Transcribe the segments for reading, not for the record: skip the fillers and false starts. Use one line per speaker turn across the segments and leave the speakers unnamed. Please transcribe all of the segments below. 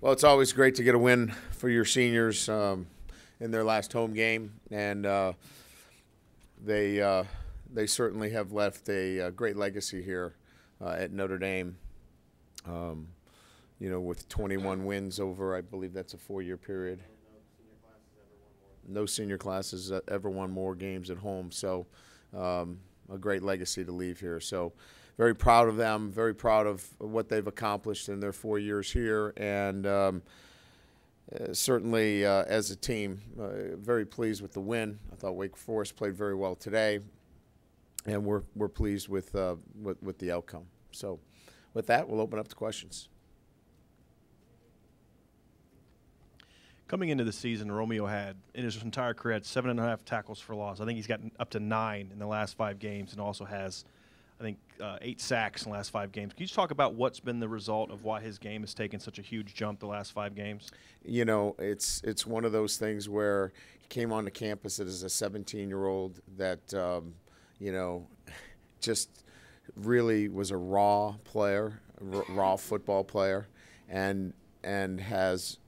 Well, it's always great to get a win for your seniors in their last home game, and they certainly have left a great legacy here at Notre Dame. With 21 wins over, I believe that's a 4-year period. No senior classes ever won more games at home, so a great legacy to leave here. So very proud of them, very proud of what they've accomplished in their 4 years here, and certainly as a team, very pleased with the win. I thought Wake Forest played very well today, and we're pleased with the outcome. So with that, we'll open up to questions.
Coming into the season, Romeo had, in his entire career, had 7.5 tackles for loss. I think he's gotten up to 9 in the last 5 games and also has, I think, 8 sacks in the last 5 games. Can you just talk about what's been the result of why his game has taken such a huge jump the last 5 games?
It's one of those things where he came onto campus as a 17-year-old that, just really was a raw player, raw football player, and has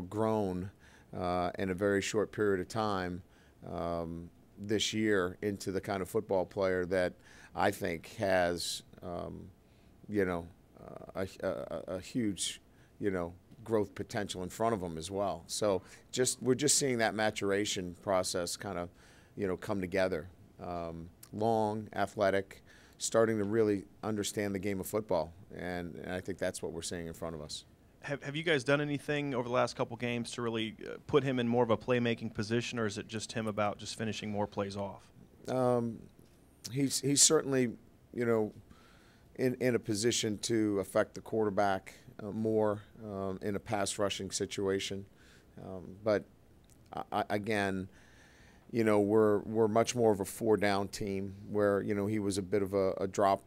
grown in a very short period of time this year into the kind of football player that I think has, a huge, growth potential in front of him as well. So we're just seeing that maturation process kind of, come together. Long, athletic, starting to really understand the game of football, and I think that's what we're seeing in front of us.
Have you guys done anything over the last couple games to really put him in more of a playmaking position, or is it just him about just finishing more plays off?
He's certainly, in a position to affect the quarterback more in a pass rushing situation. But again, we're much more of a 4-down team where, he was a bit of a drop,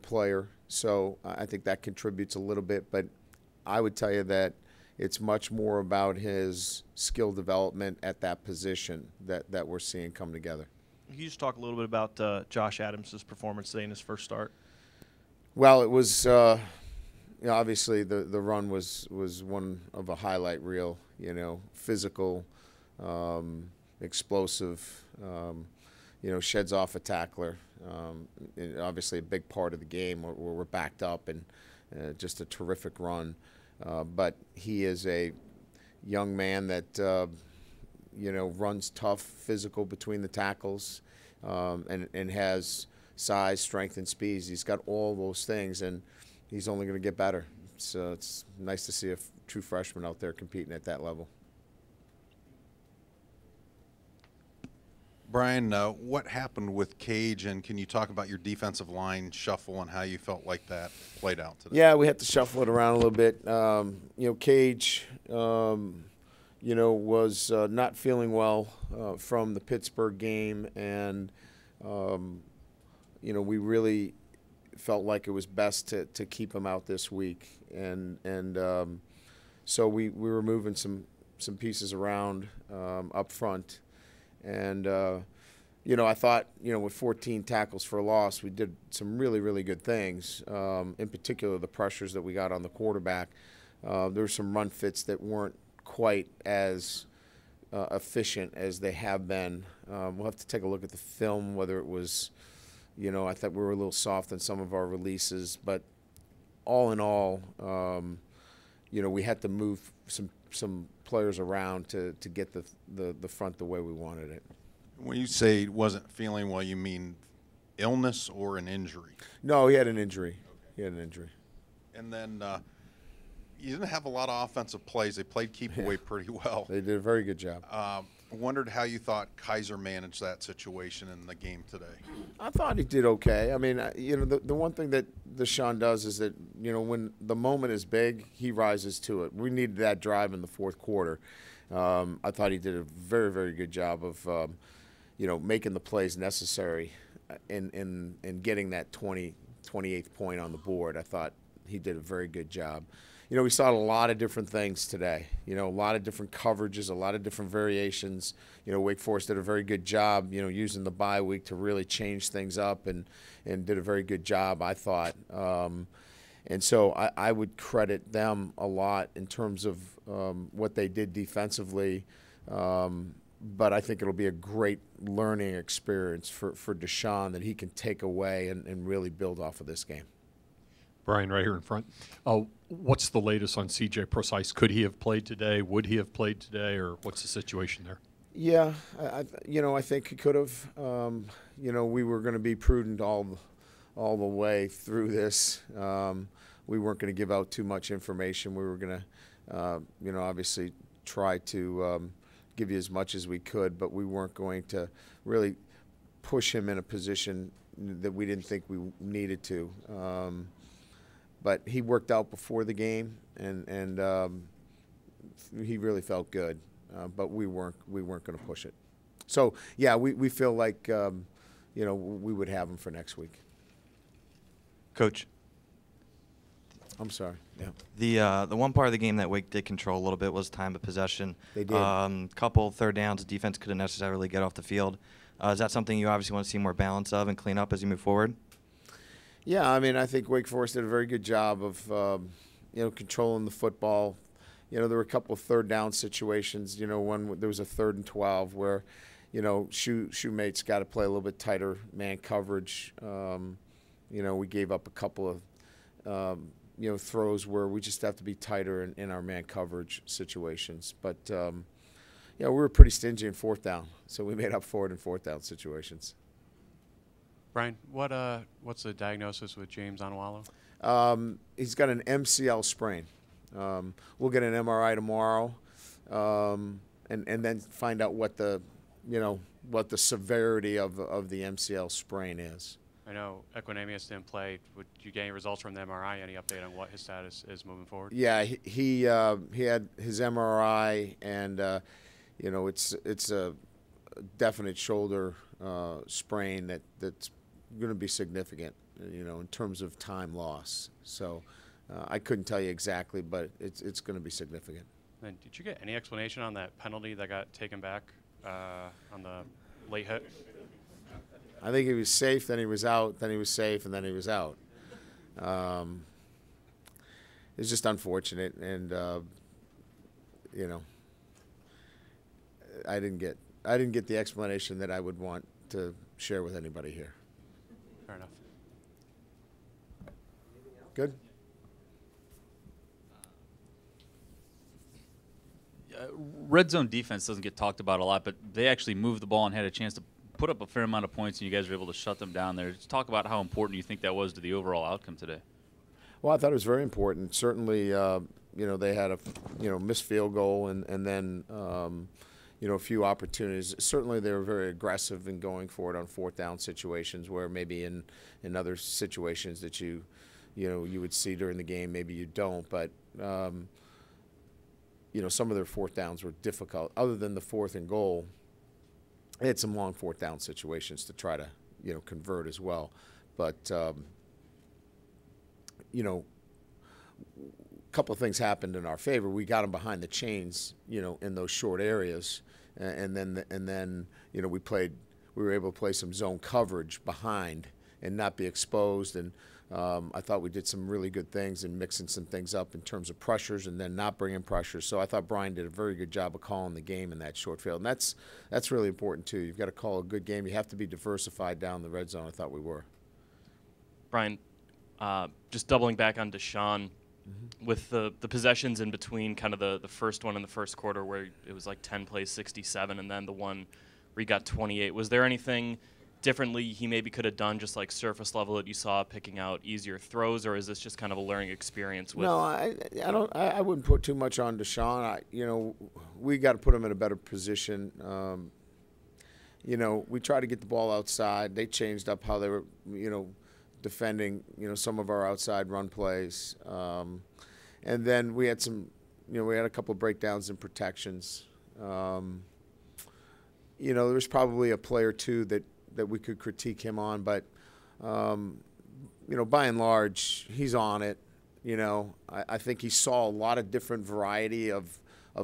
player. So I think that contributes a little bit, but I would tell you that it's much more about his skill development at that position that we're seeing come together.
Can you just talk a little bit about Josh Adams' performance today in his first start?
Well, it was obviously the run was one of a highlight reel. Physical, explosive. Sheds off a tackler. Obviously, a big part of the game where we're backed up and just a terrific run. But he is a young man that runs tough, physical between the tackles, and has size, strength, and speed. He's got all those things, and he's only going to get better. So it's nice to see a true freshman out there competing at that level.
Brian, what happened with Cage, and can you talk about your defensive line shuffle and how you felt like that played out today?
Yeah, we had to shuffle it around a little bit. Cage, was not feeling well from the Pittsburgh game, and we really felt like it was best to keep him out this week, and so we were moving some pieces around up front. And, I thought, with 14 tackles for a loss, we did some really, really good things, in particular the pressures that we got on the quarterback. There were some run fits that weren't quite as efficient as they have been. We'll have to take a look at the film, whether it was, I thought we were a little soft on some of our releases. But all in all, we had to move some players around to get the front the way we wanted it.
When you say wasn't feeling well, you mean illness or an injury?
No, he had an injury. Okay. He had an injury.
And then you didn't have a lot of offensive plays. They played keep away pretty well.
They did a very good job.
Wondered how you thought Kaiser managed that situation in the game today.
I thought he did okay. I mean, the one thing that DeSean does is that, when the moment is big, he rises to it. We needed that drive in the fourth quarter. I thought he did a very, very good job of, making the plays necessary in getting that 28th point on the board. I thought he did a very good job. We saw a lot of different things today. A lot of different coverages, a lot of different variations. Wake Forest did a very good job, using the bye week to really change things up and did a very good job, I thought. And so I would credit them a lot in terms of what they did defensively. But I think it'll be a great learning experience for DeSean that he can take away and really build off of this game.
Brian, right here in front. What's the latest on CJ Prosise? Could he have played today? Would he have played today? Or what's the situation there?
Yeah, I think he could have. We were going to be prudent all the way through this. We weren't going to give out too much information. We were going to, obviously try to give you as much as we could, but we weren't going to really push him in a position that we didn't think we needed to. But he worked out before the game, and he really felt good. But we weren't going to push it. So yeah, we feel like we would have him for next week.
Coach,
I'm sorry. Yeah.
The one part of the game that Wake did control a little bit was time of possession.
They did.
Couple third downs, defense couldn't necessarily get off the field. Is that something you obviously want to see more balance of and clean up as you move forward?
Yeah, I think Wake Forest did a very good job of controlling the football. There were a couple of third down situations. One there was a 3rd and 12 where, Shoemate's got to play a little bit tighter man coverage. We gave up a couple of throws where we just have to be tighter in our man coverage situations. But we were pretty stingy in 4th down, so we made up for it in 4th down situations.
Brian, what's the diagnosis with James Onwualu?
He's got an MCL sprain. We'll get an MRI tomorrow, and then find out what the severity of the MCL sprain is.
I know Equinemius didn't play. Would you get any results from the MRI? Any update on what his status is moving forward?
Yeah, he had his MRI, and it's a definite shoulder sprain that's going to be significant, in terms of time loss. So I couldn't tell you exactly, but it's going to be significant.
And did you get any explanation on that penalty that got taken back on the late hit?
I think he was safe, then he was out, then he was safe, and then he was out. It's just unfortunate, and I didn't get the explanation that I would want to share with anybody here.
Fair enough.
Good.
Red zone defense doesn't get talked about a lot, but they actually moved the ball and had a chance to put up a fair amount of points, and you guys were able to shut them down there. Just talk about how important you think that was to the overall outcome today.
Well, I thought it was very important. Certainly, they had a missed field goal and then a few opportunities. Certainly, they were very aggressive in going for it on 4th down situations where maybe in other situations that you would see during the game, maybe you don't. But some of their 4th downs were difficult. Other than the 4th and goal, they had some long 4th down situations to try to convert as well. But a couple of things happened in our favor. We got them behind the chains, in those short areas, and then we were able to play some zone coverage behind and not be exposed. And I thought we did some really good things in mixing some things up in terms of pressures and then not bringing pressures. So I thought Brian did a very good job of calling the game in that short field. And that's really important too. You've got to call a good game. You have to be diversified down the red zone. I thought we were.
Brian, just doubling back on DeSean, with the possessions in between, kind of the first one in the first quarter where it was like 10 plays, 67, and then the one where he got 28. Was there anything differently he maybe could have done, just like surface level that you saw, picking out easier throws, or is this just kind of a learning experience?
No, I wouldn't put too much on DeSean. We got to put him in a better position. We tried to get the ball outside. They changed up how they were, defending, some of our outside run plays. And then we had we had a couple of breakdowns and protections. There was probably a play or two that we could critique him on, but, by and large, he's on it. I think he saw a lot of different variety of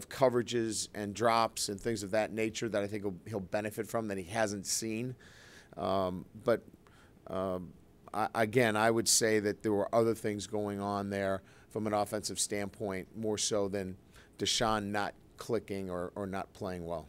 coverages and drops and things of that nature that I think he'll benefit from that he hasn't seen. But again, I would say that there were other things going on there from an offensive standpoint, more so than DeSean not clicking or not playing well.